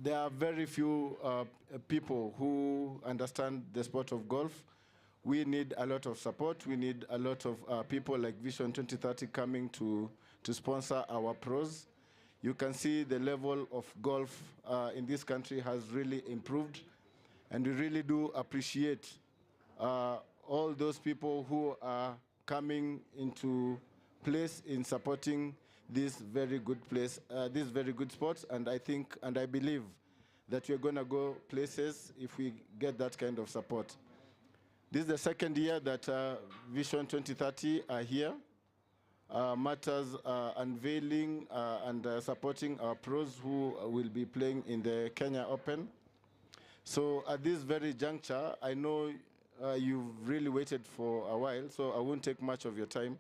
there are very few people who understand the sport of golf. We need a lot of support. We need a lot of people like Vision 2030 coming to sponsor our pros. You can see the level of golf in this country has really improved, and we really do appreciate all those people who are coming into place in supporting this very good place, this very good sport. And I think and I believe that we're going to go places if we get that kind of support. This is the second year that Vision 2030 are here. Matters unveiling and supporting our pros who will be playing in the Kenya Open. So at this very juncture, I know you've really waited for a while, so I won't take much of your time.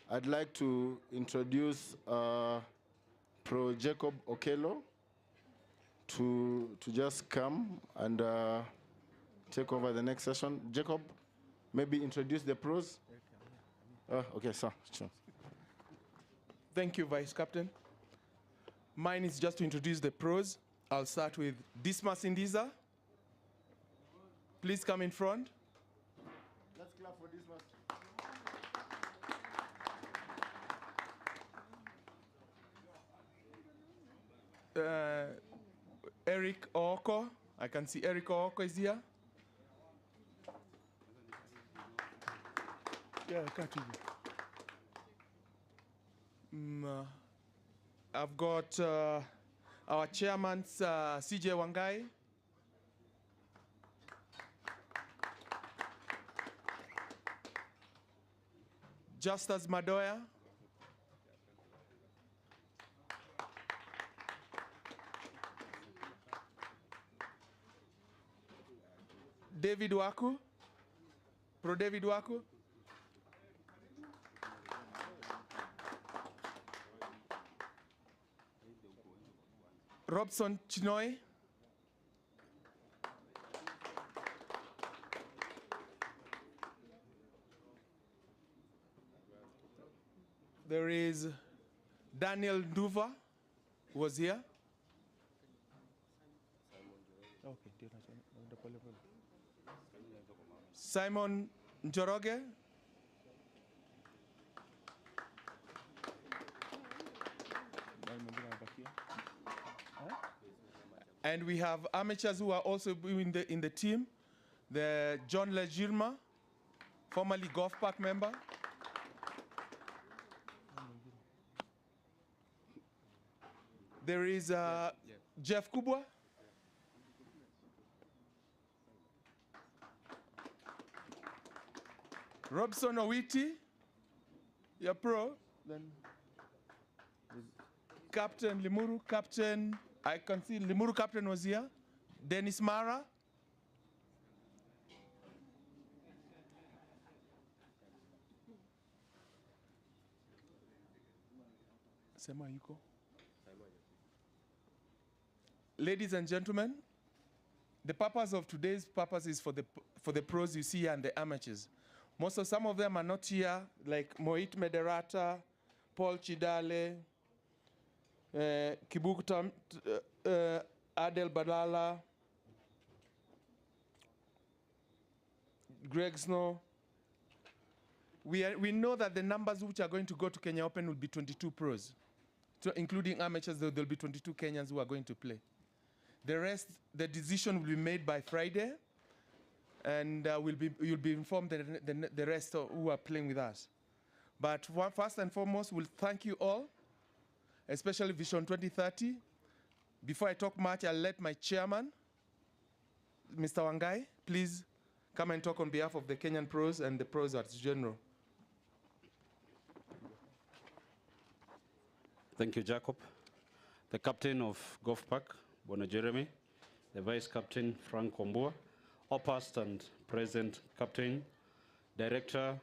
I'd like to introduce Pro Jacob Okello to just come and take over the next session. Jacob, maybe introduce the pros. Okay, sir. Sure. Thank you, Vice Captain. Mine is just to introduce the pros. I'll start with Dismas Indiza. Please come in front. Let's clap for Dismas. Eric Oko. I can see Eric Oko is here. Yeah, I can't hear you. I've got our chairman, CJ Wangai. Justus Madoya. David Waku. Pro David Waku. Robson Chinoy. There is Daniel Nduva, who was here. Simon Njoroge. And we have amateurs who are also in the team. The John Legirma, formerly Golf Park member. There is Jeff Kubwa. Robson Owiti, you're pro. Then Captain Limuru, Captain, I can see Limuru Captain was here. Dennis Mara. Sema yuko. Ladies and gentlemen, the purpose of today's purpose is for the pros you see here and the amateurs. Some of them are not here, like Moit Mederata, Paul Chidale, Kibukta, Adel Badala, Greg Snow. We know that the numbers which are going to go to Kenya Open will be 22 pros. So including amateurs, there will be 22 Kenyans who are going to play. The rest, the decision will be made by Friday, and you'll be informed the rest who are playing with us. But first and foremost, we'll thank you all, especially Vision 2030. Before I talk much, I'll let my chairman, Mr. Wangai, please come and talk on behalf of the Kenyan pros and the pros as general. Thank you, Jacob. The captain of Golf Park, Bona Jeremy, the vice captain, Frank Wambua, all past and present captain, director,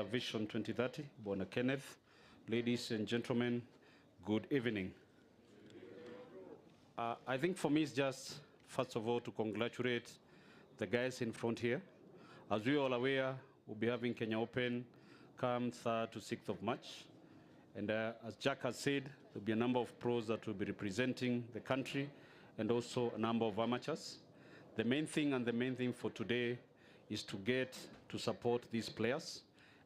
Vision 2030, Bona Kenneth. Ladies and gentlemen, good evening. I think for me it's just, first of all, to congratulate the guys in front here. As we all aware, we'll be having Kenya Open come 3rd to 6th of March. And as Jack has said, there'll be a number of pros that will be representing the country and also a number of amateurs. The main thing for today is to get to support these players,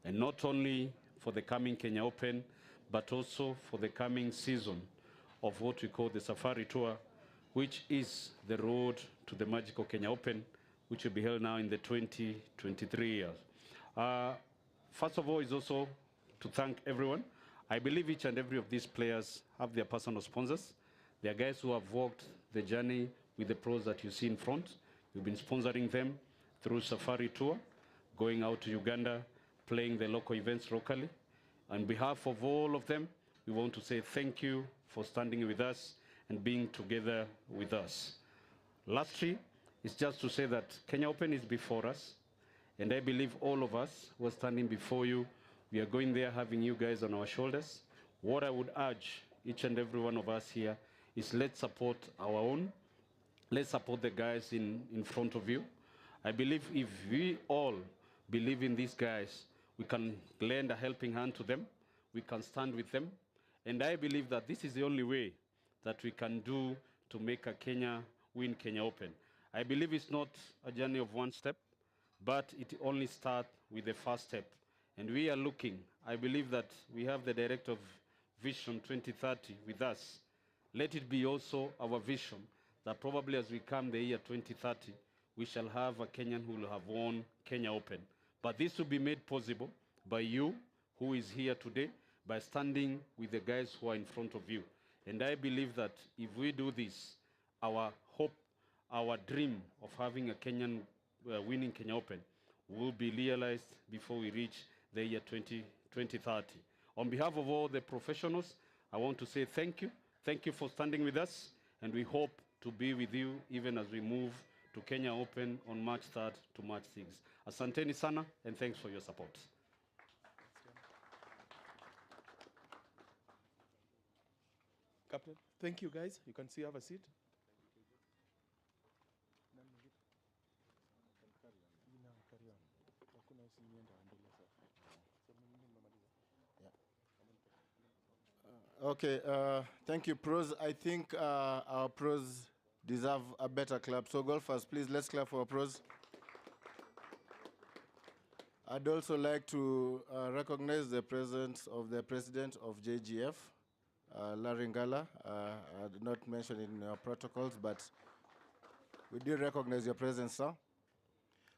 and not only for the coming Kenya Open, but also for the coming season of what we call the Safari Tour, which is the road to the magical Kenya Open, which will be held now in the 2023 year. First of all, is also to thank everyone. I believe each and every of these players have their personal sponsors. They are guys who have walked the journey with the pros that you see in front. We've been sponsoring them through Safari Tour, going out to Uganda, playing the local events locally. On behalf of all of them, we want to say thank you for standing with us and being together with us. Lastly, it's just to say that Kenya Open is before us, and I believe all of us who are standing before you, we are going there having you guys on our shoulders. What I would urge each and every one of us here is let's support our own. Let's support the guys in front of you. I believe if we all believe in these guys, we can lend a helping hand to them. We can stand with them. And I believe that this is the only way that we can do to make a Kenya win Kenya Open. I believe it's not a journey of one step, but it only starts with the first step. And we are looking, I believe that we have the director of Vision 2030 with us. Let it be also our vision that probably as we come the year 2030, we shall have a Kenyan who will have won Kenya Open. But this will be made possible by you who is here today, by standing with the guys who are in front of you. And I believe that if we do this, our hope, our dream of having a Kenyan winning Kenya Open will be realized before we reach the year 2030. On behalf of all the professionals, I want to say thank you. Thank you for standing with us, and we hope to be with you even as we move to Kenya Open on March 3rd to March 6th. Asanteni sana, and thanks for your support. Captain, thank you guys. You can see, have a seat. Okay, thank you, pros. I think our pros deserve a better clap. So golfers, please, let's clap for our pros. I'd also like to recognize the presence of the president of JGF, Larry Ngala. I did not mention it in our protocols, but we did recognize your presence, sir.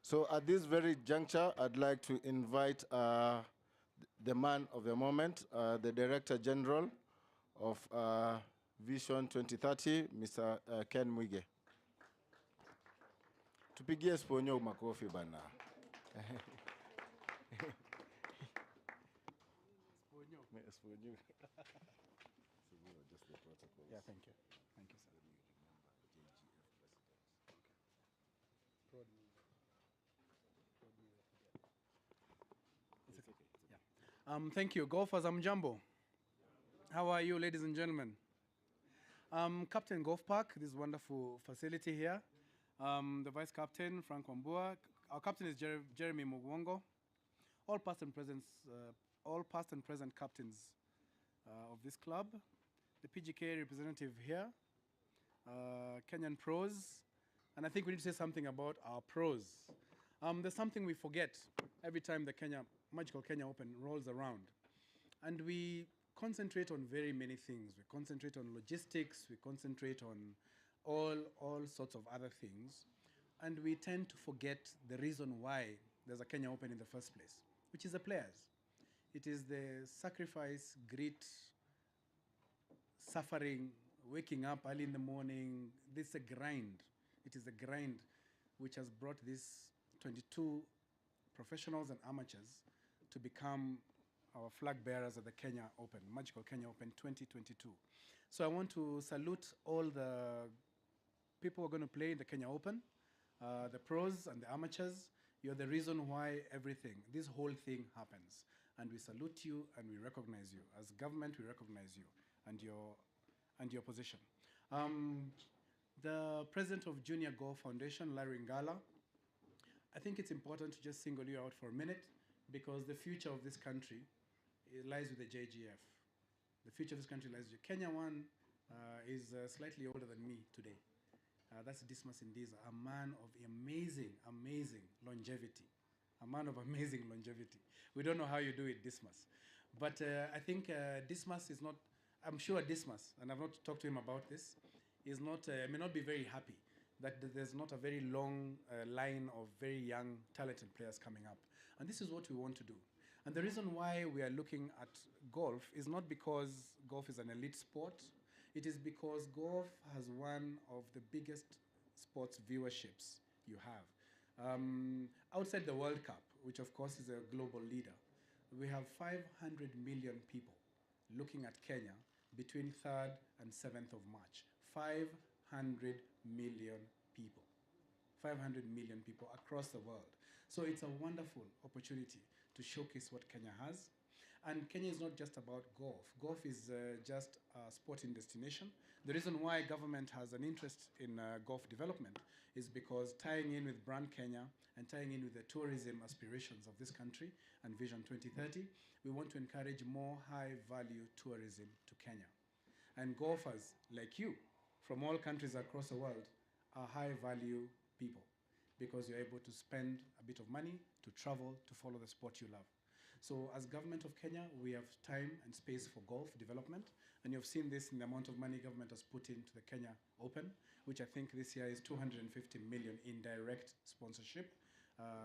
So at this very juncture, I'd like to invite the man of the moment, the Director General of Vision 2030, Mr. Ken Mwige. Tupigie Sponyo makofi bana. Sponyo. Just the protocols. Yeah, thank you. Thank you, sir. It's okay. Yeah. Thank you. Golfers, I'm Jumbo. How are you, ladies and gentlemen? Captain Golf Park, this wonderful facility here. The Vice Captain, Frank Wambua. Our Captain is Jeremy Mugwongo. All past and present captains of this club. The PGK representative here. Kenyan pros. And I think we need to say something about our pros. There's something we forget every time the Magical Kenya Open rolls around. And we concentrate on very many things. We concentrate on logistics, we concentrate on all sorts of other things. And we tend to forget the reason why there's a Kenya Open in the first place, which is the players. It is the sacrifice, grit, suffering, waking up early in the morning. This is a grind. It is a grind which has brought these 22 professionals and amateurs to become our flag bearers at the Kenya Open, Magical Kenya Open 2022. So I want to salute all the people who are going to play in the Kenya Open, the pros and the amateurs. You're the reason why this whole thing happens. And we salute you and we recognize you. As government, we recognize you and your position. The president of Junior Golf Foundation, Larry Ngala, I think it's important to just single you out for a minute because the future of this country lies with the JGF. The future of this country lies with you. Kenya One is slightly older than me today. That's Dismas Indiza, a man of amazing, amazing longevity. A man of amazing longevity. We don't know how you do it, Dismas. But I think Dismas is not, I'm sure Dismas, and I've not talked to him about this, is not, may not be very happy that there's not a very long line of very young, talented players coming up. And this is what we want to do. And the reason why we are looking at golf is not because golf is an elite sport. It is because golf has one of the biggest sports viewerships you have. Outside the World Cup, which of course is a global leader, we have 500 million people looking at Kenya between 3rd and 7th of March. 500 million people. 500 million people across the world. So it's a wonderful opportunity to showcase what Kenya has. And Kenya is not just about golf. Golf is just a sporting destination. The reason why government has an interest in golf development is because tying in with Brand Kenya and tying in with the tourism aspirations of this country and Vision 2030, we want to encourage more high-value tourism to Kenya. And golfers like you from all countries across the world are high-value people because you're able to spend a bit of money to travel to follow the sport you love. So as government of Kenya, we have time and space for golf development. And you've seen this in the amount of money government has put into the Kenya Open, which I think this year is 250 million in direct sponsorship,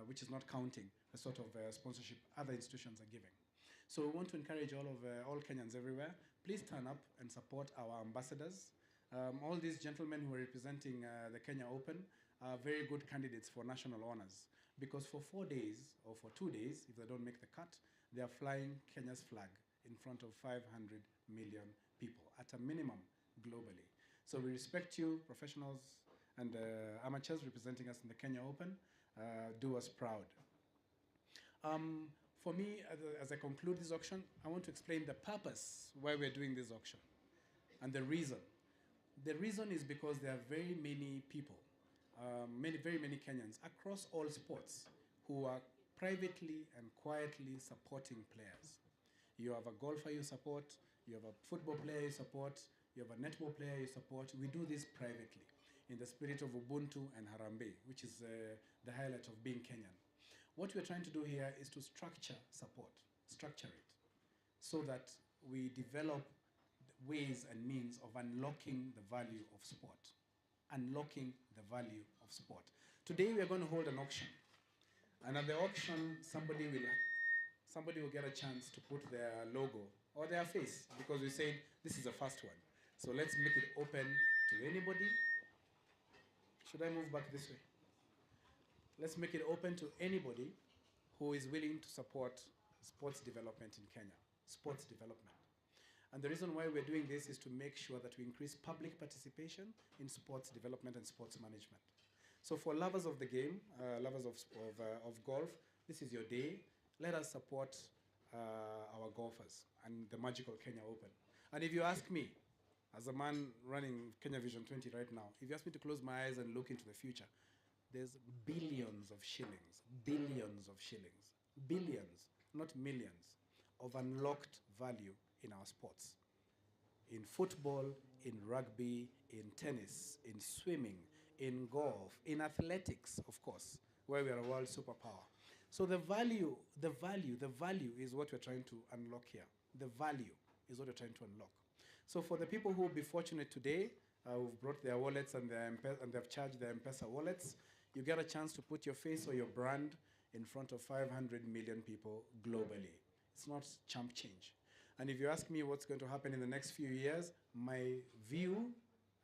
which is not counting the sort of sponsorship other institutions are giving. So we want to encourage all Kenyans everywhere. Please turn up and support our ambassadors. All these gentlemen who are representing the Kenya Open are very good candidates for national honors. Because for 4 days, or for 2 days, if they don't make the cut, they are flying Kenya's flag in front of 500 million people, at a minimum, globally. So we respect you, professionals and amateurs representing us in the Kenya Open. Do us proud. For me, as I conclude this auction, I want to explain the purpose why we're doing this auction and the reason. The reason is because there are very many people, very many Kenyans across all sports who are privately and quietly supporting players. You have a golfer you support, you have a football player you support, you have a netball player you support. We do this privately in the spirit of Ubuntu and Harambee, which is the highlight of being Kenyan. What we're trying to do here is to structure support, structure it, so that we develop ways and means of unlocking the value of sport. Unlocking the value of sport. Today we are going to hold an auction. And at the auction, somebody will get a chance to put their logo or their face, because we said this is the first one. So let's make it open to anybody. Should I move back this way? Let's make it open to anybody who is willing to support sports development in Kenya. Sports development. And the reason why we're doing this is to make sure that we increase public participation in sports development and sports management. So for lovers of the game, lovers of golf, this is your day. Let us support our golfers and the magical Kenya Open. And if you ask me, as a man running Kenya Vision 20 right now, if you ask me to close my eyes and look into the future, there's billions of shillings, billions, not millions, of unlocked value in our sports. In football, in rugby, in tennis, in swimming, in golf, in athletics, of course, where we are a world superpower. So the value is what we're trying to unlock here. The value is what we're trying to unlock. So for the people who will be fortunate today, who've brought their wallets and they've charged their M-Pesa wallets, you get a chance to put your face or your brand in front of 500 million people globally. It's not chump change. And if you ask me what's going to happen in the next few years, my view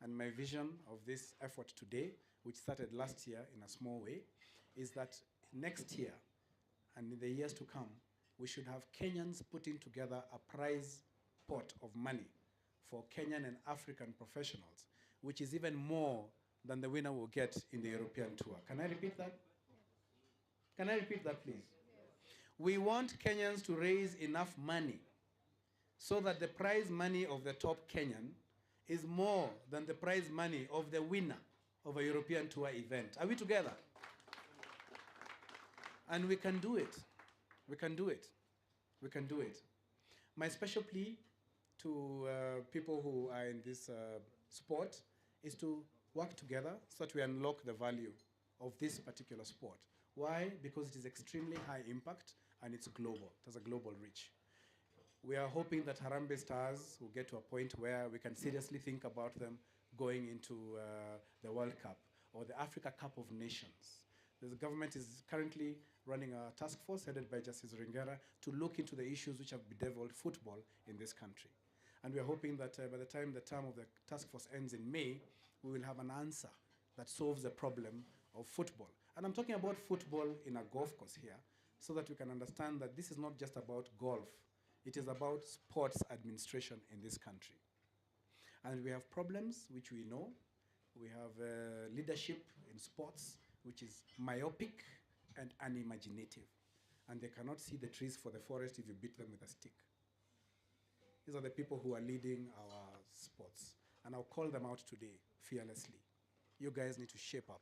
and my vision of this effort today, which started last year in a small way, is that next year and in the years to come, we should have Kenyans putting together a prize pot of money for Kenyan and African professionals, which is even more than the winner will get in the European tour. Can I repeat that? Can I repeat that, please? We want Kenyans to raise enough money so that the prize money of the top Kenyan is more than the prize money of the winner of a European tour event. Are we together? And we can do it. We can do it. We can do it. My special plea to people who are in this sport is to work together so that we unlock the value of this particular sport. Why? Because it is extremely high impact and it's global. It has a global reach. We are hoping that Harambee Stars will get to a point where we can seriously think about them going into the World Cup or the Africa Cup of Nations. The government is currently running a task force headed by Justice Ringera to look into the issues which have bedeviled football in this country. And we are hoping that by the time the term of the task force ends in May, we will have an answer that solves the problem of football. And I'm talking about football in a golf course here, so that we can understand that this is not just about golf. It is about sports administration in this country. And we have problems which we know. We have leadership in sports which is myopic and unimaginative. And they cannot see the trees for the forest if you beat them with a stick. These are the people who are leading our sports. And I'll call them out today, fearlessly. You guys need to shape up.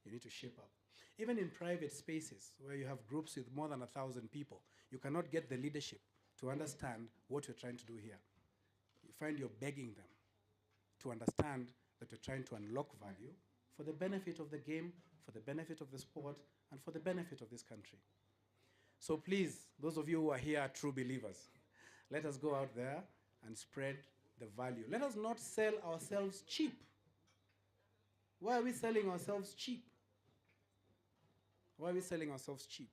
You need to shape up. Even in private spaces where you have groups with more than 1,000 people, you cannot get the leadership to understand what you're trying to do here. You find you're begging them to understand that you're trying to unlock value for the benefit of the game, for the benefit of the sport, and for the benefit of this country. So please, those of you who are here are true believers. Let us go out there and spread the value. Let us not sell ourselves cheap. Why are we selling ourselves cheap? Why are we selling ourselves cheap?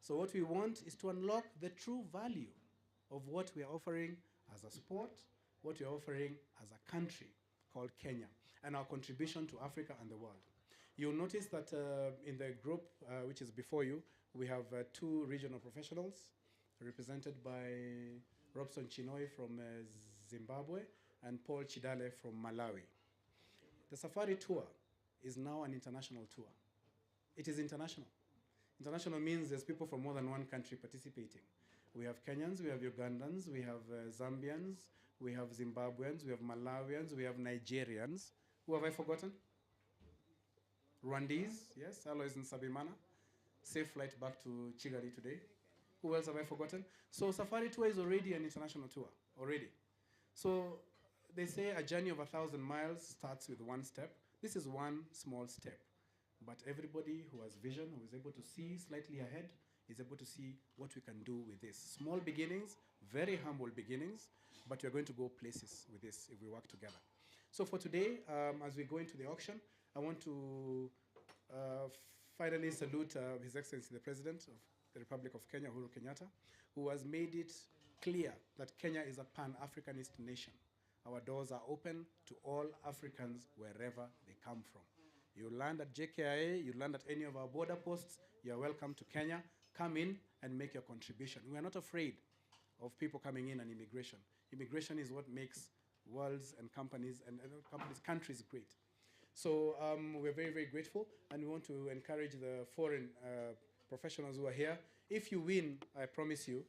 So what we want is to unlock the true value of what we are offering as a sport, what we are offering as a country called Kenya, and our contribution to Africa and the world. You'll notice that in the group which is before you, we have two regional professionals represented by Robson Chinoi from Zimbabwe and Paul Chidale from Malawi. The Safari Tour is now an international tour. It is international. International means there's people from more than one country participating. We have Kenyans, we have Ugandans, we have Zambians, we have Zimbabweans, we have Malawians, we have Nigerians. Who have I forgotten? Rwandese, yes, Alois and Sabimana. Safe flight back to Kigali today. Who else have I forgotten? So Safari Tour is already an international tour, already. So they say a journey of 1,000 miles starts with one step. This is one small step. But everybody who has vision, who is able to see slightly ahead, is able to see what we can do with this. Small beginnings, very humble beginnings, but we're going to go places with this if we work together. So for today, as we go into the auction, I want to finally salute His Excellency the President of the Republic of Kenya, Uhuru Kenyatta, who has made it clear that Kenya is a Pan-Africanist nation. Our doors are open to all Africans wherever they come from. You land at JKIA, you land at any of our border posts, you're welcome to Kenya. Come in and make your contribution. We are not afraid of people coming in and immigration. Immigration is what makes worlds and companies and countries great. So we're very, very grateful, and we want to encourage the foreign professionals who are here. If you win, I promise you,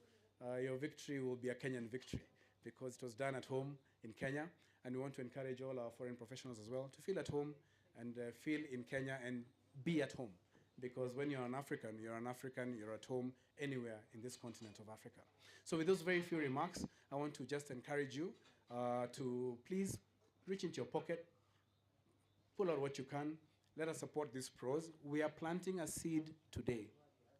your victory will be a Kenyan victory, because it was done at home in Kenya, and we want to encourage all our foreign professionals as well to feel at home and feel in Kenya and be at home. Because when you're an African, you're at home anywhere in this continent of Africa. So with those very few remarks, I want to just encourage you to please reach into your pocket, pull out what you can, let us support these pros. We are planting a seed today.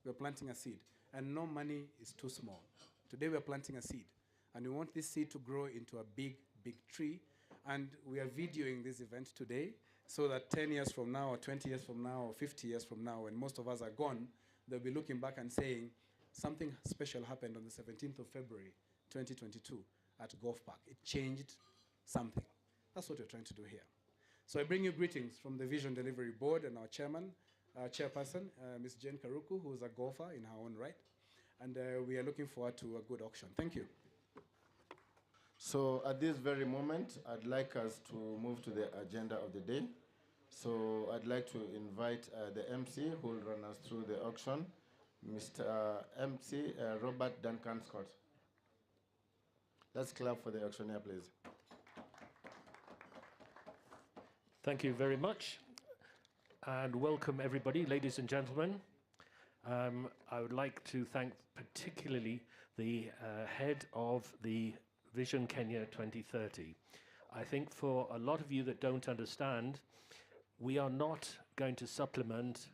We're planting a seed, and no money is too small. Today we're planting a seed, and we want this seed to grow into a big, big tree, and we are videoing this event today, so that 10 years from now, or 20 years from now, or 50 years from now, when most of us are gone, they'll be looking back and saying, something special happened on the 17th of February, 2022, at Golf Park. It changed something. That's what we're trying to do here. So I bring you greetings from the Vision Delivery Board and our chairperson, Ms. Jane Karuku, who is a golfer in her own right. And we are looking forward to a good auction. Thank you. So at this very moment, I'd like us to move to the agenda of the day. So I'd like to invite the MC who will run us through the auction, Mr. MC Robert Duncan Scott. Let's clap for the auctioneer, please. Thank you very much, and welcome everybody, ladies and gentlemen. I would like to thank particularly the head of the Vision Kenya 2030. I think for a lot of you that don't understand, we are not going to supplement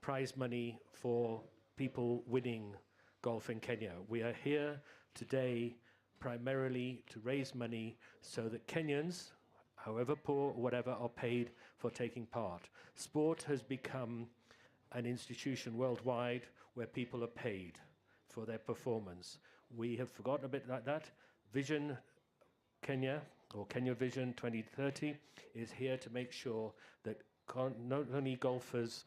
prize money for people winning golf in Kenya. We are here today primarily to raise money so that Kenyans, however poor or whatever, are paid for taking part. Sport has become an institution worldwide where people are paid for their performance. We have forgotten a bit like that. Vision Kenya, or Kenya Vision 2030, is here to make sure that not only golfers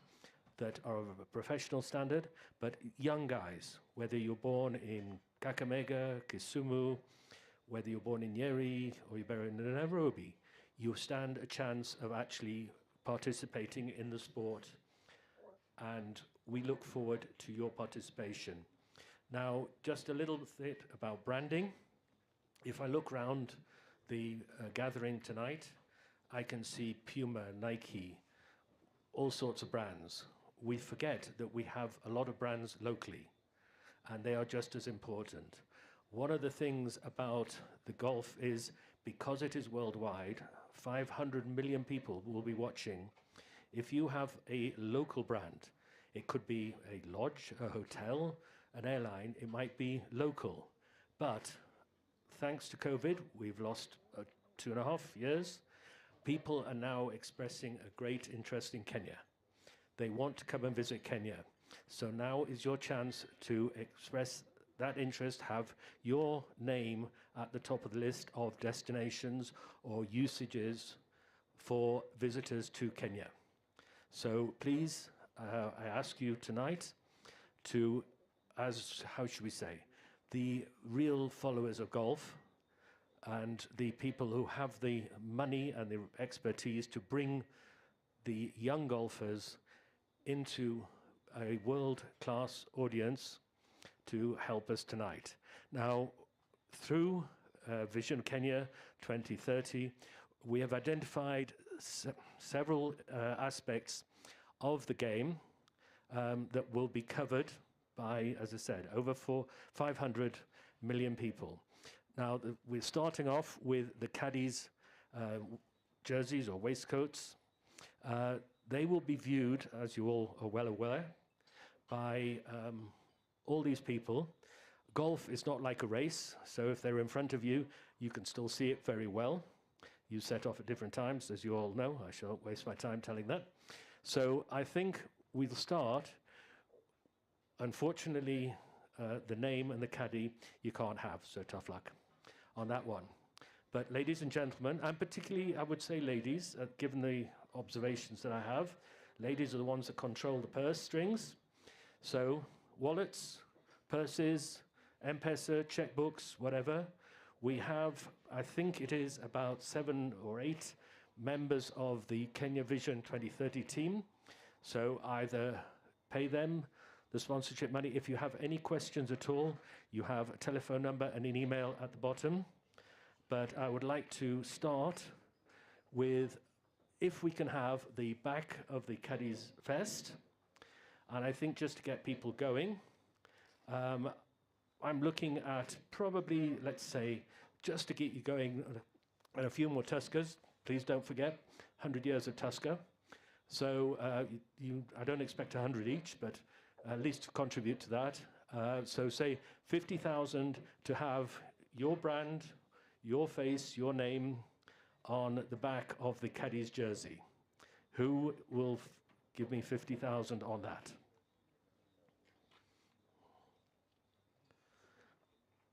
that are of a professional standard, but young guys, whether you're born in Kakamega, Kisumu, whether you're born in Nyeri or you're born in Nairobi, you stand a chance of actually participating in the sport, and we look forward to your participation. Now, just a little bit about branding. If I look around the gathering tonight, I can see Puma, Nike, all sorts of brands. We forget that we have a lot of brands locally, and they are just as important. One of the things about the golf is, because it is worldwide, 500 million people will be watching. If you have a local brand, it could be a lodge, a hotel, an airline, it might be local. But thanks to COVID, we've lost 2.5 years. People are now expressing a great interest in Kenya. They want to come and visit Kenya. So now is your chance to express that interest, have your name at the top of the list of destinations or usages for visitors to Kenya. So please, I ask you tonight to, as, how should we say, the real followers of golf and the people who have the money and the expertise to bring the young golfers into a world-class audience to help us tonight. Now, through Vision Kenya 2030, we have identified several aspects of the game that will be covered by, as I said, over 500 million people. Now, we're starting off with the caddies' jerseys or waistcoats. They will be viewed, as you all are well aware, by all these people. Golf is not like a race, so if they're in front of you, you can still see it very well. You set off at different times, as you all know. I shan't waste my time telling that. So I think we'll start. Unfortunately, the name and the caddy you can't have, so tough luck on that one. But ladies and gentlemen, and particularly I would say ladies, given the observations that I have, ladies are the ones that control the purse strings. So wallets, purses, M-Pesa, checkbooks, whatever. We have, I think it is about 7 or 8 members of the Kenya Vision 2030 team. So either pay them the sponsorship money. If you have any questions at all, you have a telephone number and an email at the bottom. But I would like to start with, if we can have the back of the caddies vest. And I think just to get people going, I'm looking at probably, let's say, just to get you going, and a few more Tuskers. Please don't forget, 100 years of Tusker. So I don't expect 100 each, but at least to contribute to that. So say 50,000 to have your brand, your face, your name on the back of the caddy's jersey. Who will give me 50,000 on that?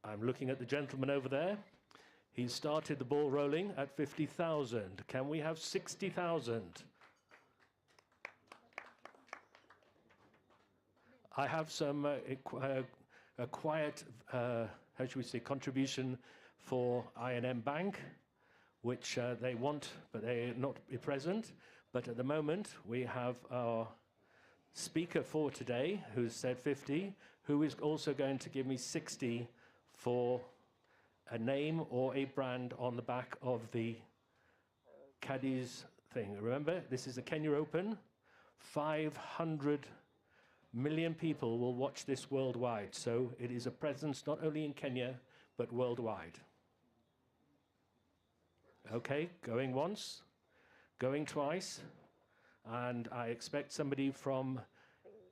I'm looking at the gentleman over there. He started the ball rolling at 50,000. Can we have 60,000? I have some a quiet, how should we say, contribution for I&M Bank, which they want, but they're not present. But at the moment, we have our speaker for today, who's said 50, who is also going to give me 60 for a name or a brand on the back of the caddies thing. Remember, this is the Kenya Open. 500 million people will watch this worldwide. So it is a presence not only in Kenya, but worldwide. Okay, going once, going twice, and I expect somebody from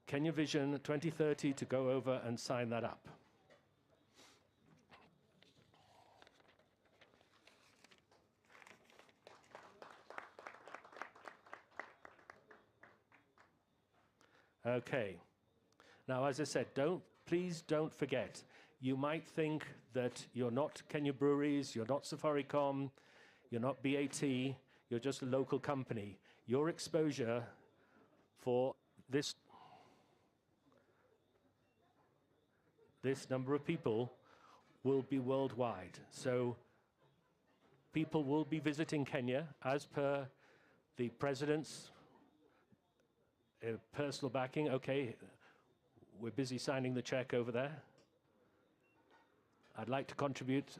Kenya Vision 2030 to go over and sign that up. Okay. Now, as I said, please don't forget. You might think that you're not Kenya Breweries, you're not Safaricom, you're not BAT, you're just a local company. Your exposure for this number of people will be worldwide. So people will be visiting Kenya as per the president's personal backing. Okay, we're busy signing the check over there. I'd like to contribute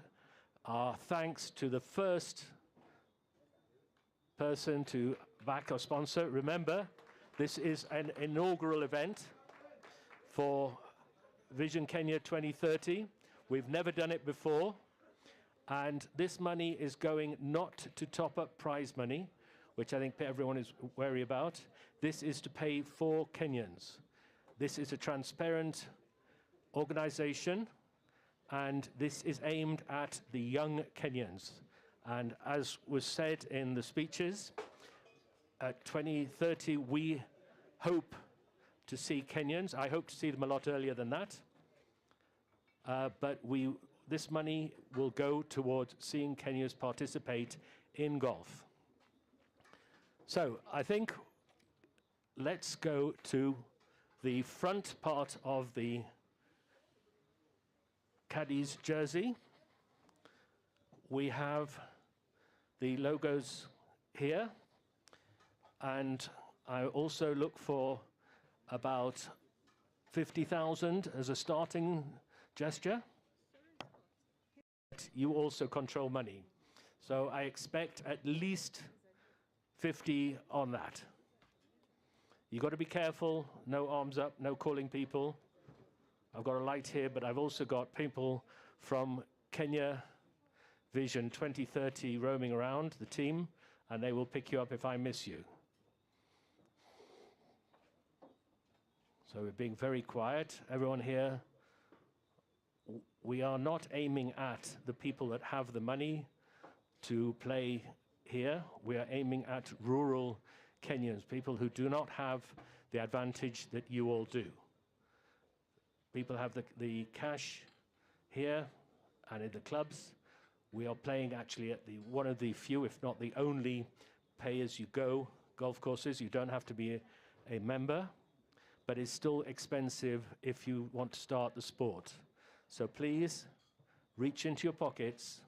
our thanks to the first person to back or sponsor. Remember, this is an inaugural event for Vision Kenya 2030. We've never done it before. And this money is going not to top up prize money, which I think everyone is wary about. This is to pay for Kenyans. This is a transparent organization, and this is aimed at the young Kenyans. And as was said in the speeches, at 2030, we hope to see Kenyans. I hope to see them a lot earlier than that. But this money will go towards seeing Kenyans participate in golf. So I think let's go to the front part of the caddy's jersey. We have the logos here, and I also look for about 50,000 as a starting gesture. You also control money, so I expect at least 50 on that. You've got to be careful, no arms up, no calling people. I've got a light here, but I've also got people from Kenya Vision 2030 roaming around, the team, and they will pick you up if I miss you. So we're being very quiet. Everyone here, we are not aiming at the people that have the money to play here. We are aiming at rural Kenyans, people who do not have the advantage that you all do. People have the cash here and in the clubs. We are playing actually at one of the few, if not the only, pay-as-you-go golf courses. You don't have to be a member, but it's still expensive if you want to start the sport. So please reach into your pockets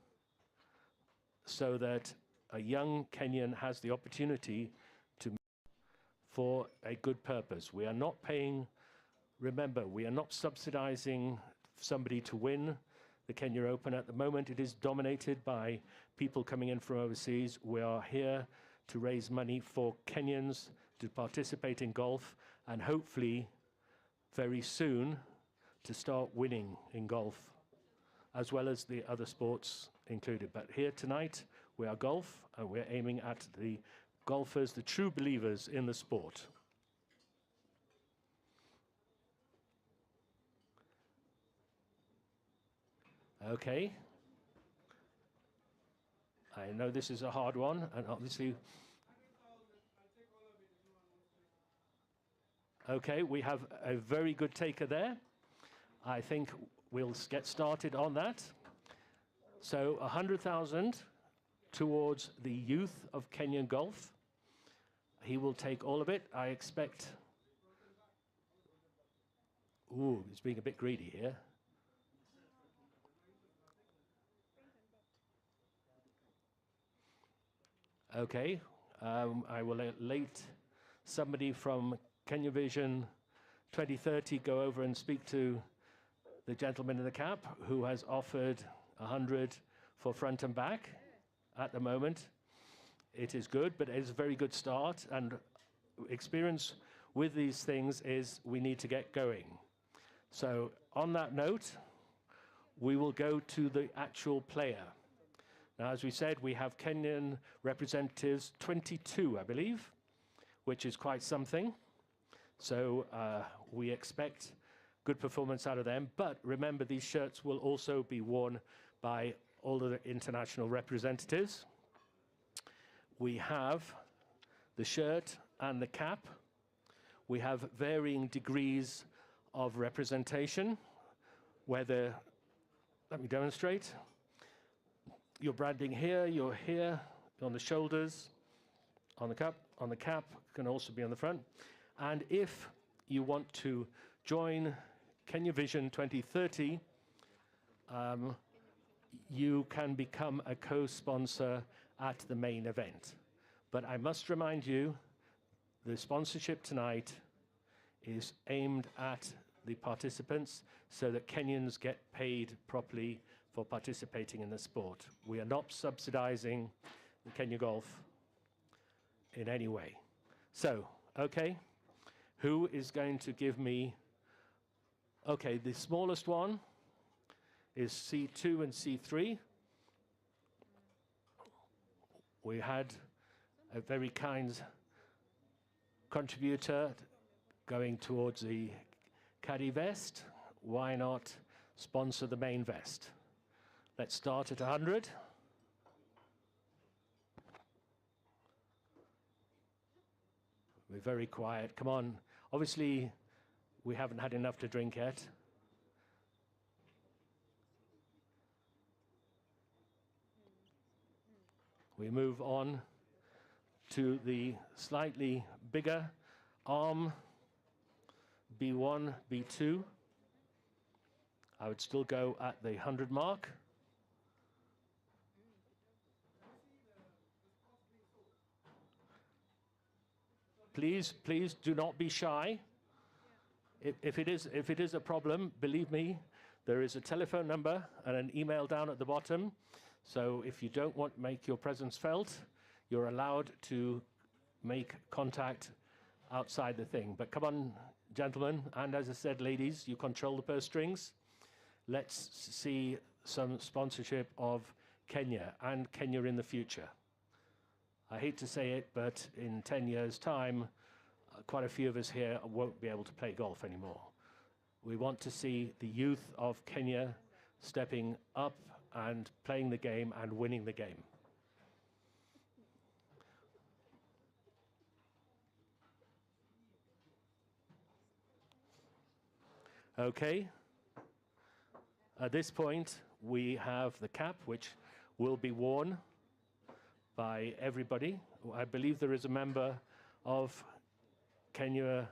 so that a young Kenyan has the opportunity for a good purpose. We are not paying, remember, we are not subsidizing somebody to win the Kenya Open. At the moment, it is dominated by people coming in from overseas. We are here to raise money for Kenyans to participate in golf, and hopefully very soon to start winning in golf, as well as the other sports included. But here tonight, we are golf, and we're aiming at the golfers, the true believers in the sport. Okay. I know this is a hard one, and obviously... Okay, we have a very good taker there. I think we'll get started on that. So 100,000 towards the youth of Kenyan golf. He will take all of it, I expect. Ooh, he's being a bit greedy here. Okay, I will let somebody from Kenya Vision 2030 go over and speak to the gentleman in the cap who has offered 100 for front and back at the moment. It is good, but it is a very good start, and experience with these things is we need to get going. So on that note, we will go to the actual player. Now, as we said, we have Kenyan representatives, 22, I believe, which is quite something. So we expect good performance out of them. But remember, these shirts will also be worn by all of the international representatives. We have the shirt and the cap. We have varying degrees of representation, whether, let me demonstrate. You're branding here, you're here, on the shoulders, on the cap, can also be on the front. And if you want to join Kenya Vision 2030, you can become a co-sponsor at the main event. But I must remind you, the sponsorship tonight is aimed at the participants so that Kenyans get paid properly for participating in the sport. We are not subsidizing the Kenya Golf in any way. So, okay, who is going to give me, okay, the smallest one is C2 and C3. We had a very kind contributor going towards the caddy vest. Why not sponsor the main vest? Let's start at 100. We're very quiet. Come on. Obviously, we haven't had enough to drink yet. We move on to the slightly bigger arm, B1, B2. I would still go at the 100 mark. Please, please do not be shy. If it is a problem, believe me, there is a telephone number and an email down at the bottom. So if you don't want to make your presence felt, you're allowed to make contact outside the thing. But come on, gentlemen, and as I said, ladies, you control the purse strings. Let's see some sponsorship of Kenya and Kenya in the future. I hate to say it, but in 10 years' time, quite a few of us here won't be able to play golf anymore. We want to see the youth of Kenya stepping up and playing the game and winning the game. Okay. At this point, we have the cap, which will be worn by everybody. I believe there is a member of Kenya